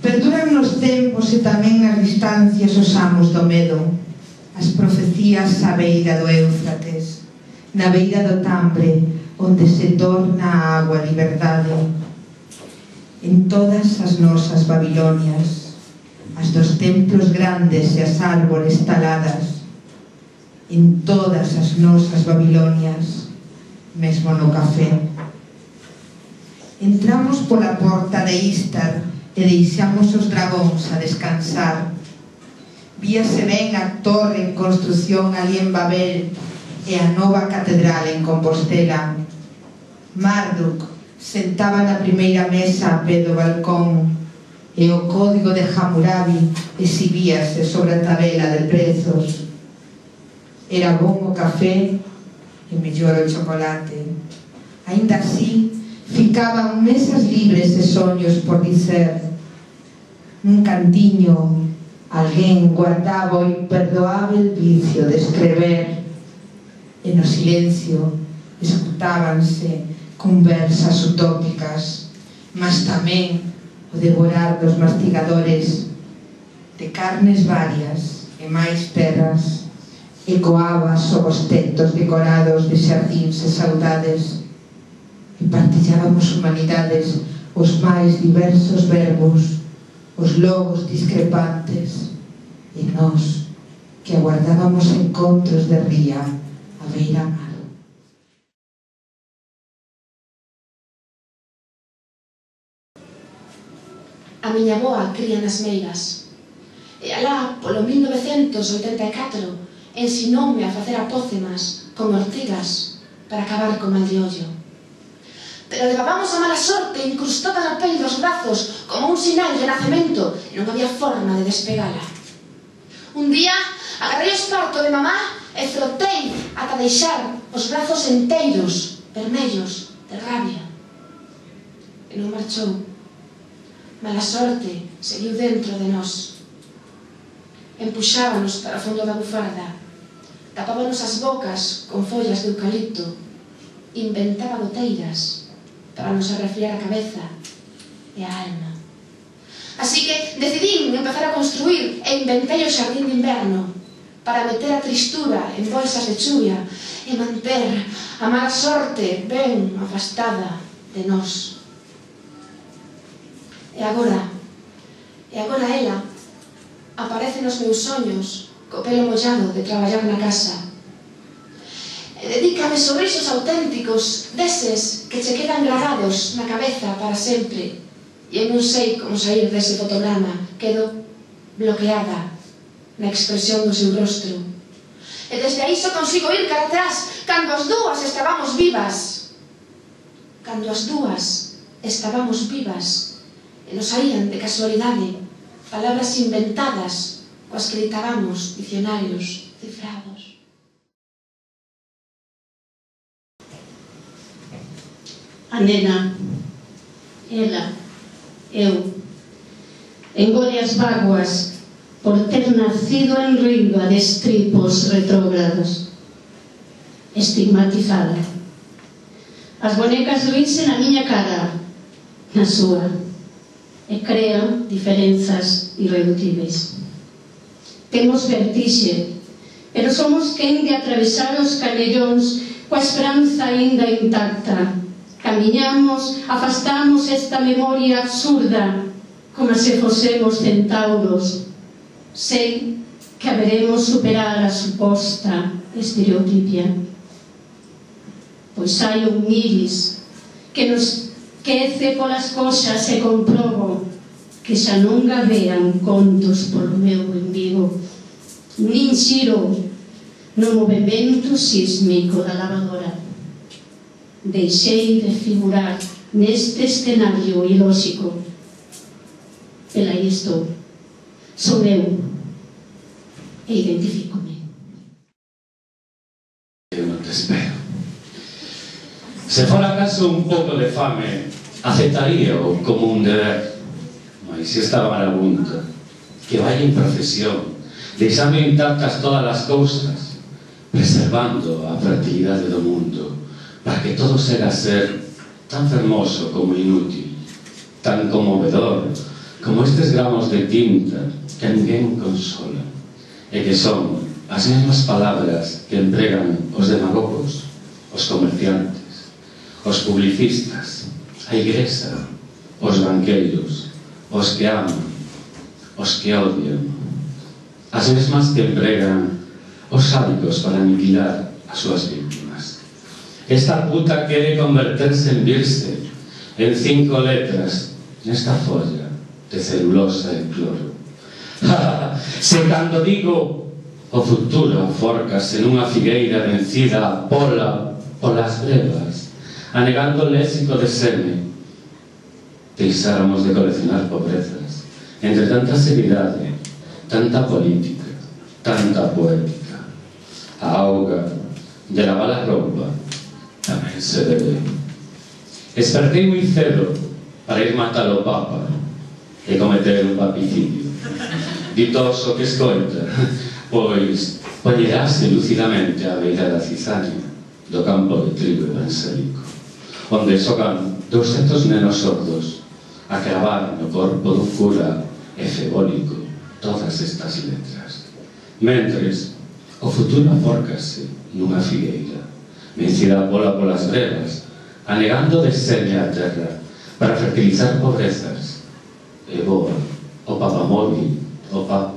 Perduran nos tempos e tamén nas distancias os amos do medo, as profecías á beira do Éufrates, na beira do Tambre, onde se torna a agua liberdade. En todas as nosas Babilonias, as dos templos grandes e as árbores taladas, en todas as nosas Babilonias, mesmo no café. Entramos pola porta de Istar e deixamos os dragóns a descansar. Víase ben a torre en construción ali en Babel e a nova catedral en Compostela. Marduk sentaba na primeira mesa a pé do balcón e o código de Hammurabi exhibíase sobre a tabela de prezos. Era bom o café e mellor o chocolate. Ainda así, ficaban mesas libres de soños por dicer. Nun cantiño, alguén guardaba o imperdoável vicio de escrever e no silencio escutábanse conversas utópicas, mas tamén o devorar dos mastigadores de carnes varias e máis perras ecoaba sob os tetos decorados de xardíns e saudades e partillábamos humanidades os máis diversos verbos, os logos discrepantes e nós que aguardábamos encontros de ría a beira-mar. A miña avoa cría nas meiras e alá, polo 1984, ensinoume a facer apócemas con ortigas para acabar co mal de ollo. Pero levábamos a mala sorte incrustada na pel dos brazos como un sinal de nacemento e non había forma de despegala. Un día agarrei o esparto de mamá e frotei ata deixar os brazos enteiros, vermellos, de rabia. E non marchou. Mala sorte seguiu dentro de nós. Empuxábanos para o fondo da bufarda, tapábanos as bocas con follas de eucalipto, inventaba goteiras para nos arrefriar a cabeza e a alma. Así que decidín empezar a construir e inventei o xardín de inverno para meter a tristura en bolsas de chuvia e manter a mala sorte ben afastada de nós. E agora ela aparece nos meus soños co pelo mollado de traballar na casa. E dedícame sorrisos auténticos deses que che quedan gravados na cabeza para sempre. E eu non sei como sair dese fotograma, quedo bloqueada na expresión do seu rostro. E desde aí só consigo ir cara atrás cando as dúas estábamos vivas. Cando as dúas estábamos vivas e nos saían de casualidade palabras inventadas coas que ditábamos dicionarios cifrados. A nena, ela, eu, engole as vaguas por ter nacido en riba de estripos retrógrados, estigmatizada. As bonecas rinse na miña cara, na súa, e crean diferenzas irredutíveis. Temos vertixe, pero somos quen de atravesar os canellóns coa esperanza aínda intacta. Camiñamos, afastamos esta memoria absurda como se fosemos centauros. Sei que haberemos superar a suposta estereotipia, pois hai un iris que nos quece polas coxas e comprobo que xa non gabean contos polo meu en Vigo, nin xiro no movimento sísmico da lavadora. Deixei de figurar neste escenario ilóxico. Pero aí estou. Son eu. E identifícome. Eu non te espero. Se fora acaso un pouco de fame, aceptaríao como un deber. Mas se esta marabunta, que vai en procesión, deixando intactas todas as cousas, preservando a fertilidade do mundo, para que todo seja ser tan fermoso como inútil, tan conmovedor como estes gramos de tinta que a ninguén consola, e que son as mesmas palabras que empregan os demagogos, os comerciantes, os publicistas, a igrexa, os banqueiros, os que aman, os que odian, as mesmas que empregan os sádicos para aniquilar as súas víctimas. Esta puta quere converterse en virse en 5 letras nesta folla de celulosa e cloro. Se cando digo o futuro forcase nunha figueira vencida polas brevas, anegando o léxico de seme, deixáramos de coleccionar pobrezas entre tanta seriedade, tanta política, tanta poética. A auga de lavar a roupa tamén se debe. Espertei moi cedo para ir matar o Papa e cometer un papicidio. Ditoso que escoita, pois poñerase lucidamente á beira da cizaña do campo de trigo evangélico, onde xogan 200 nenos sordos a cravar no corpo do cura efebólico todas estas letras. Mentres, o futuro afórcase nunha figueira, vencida polas brevas, anegando de seme a terra para fertilizar pobrezas, e voa o papamóvil, o papa,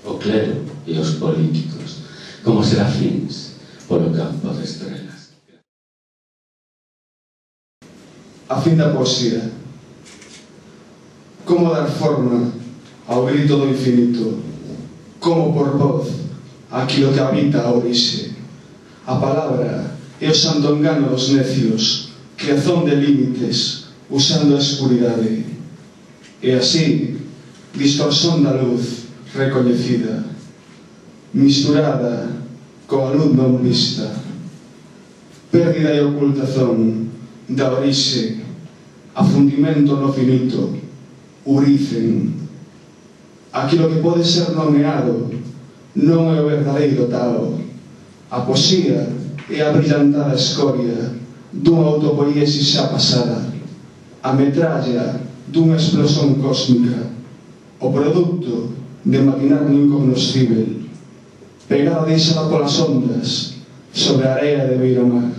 o clero e os políticos, como serafíns polo campo de estrelas. A fin da poesía. Como dar forma ao grito do infinito, como por voz aquilo que habita a orixe. A palabra é o santo engano dos necios, creazón de límites, usando a escuridade. E así, distorsión da luz recoñecida, misturada coa luz non vista, pérdida e ocultación da orixe, afundimento no finito, uricen. Aquilo que pode ser nomeado non é o verdadeiro tal. A poesía é a brillantada escoria dunha autopoiesis xa pasada, a metralla dunha explosión cósmica, o produto de maquinaria incognoscível, pegada deixada polas ondas sobre a area de beira mar.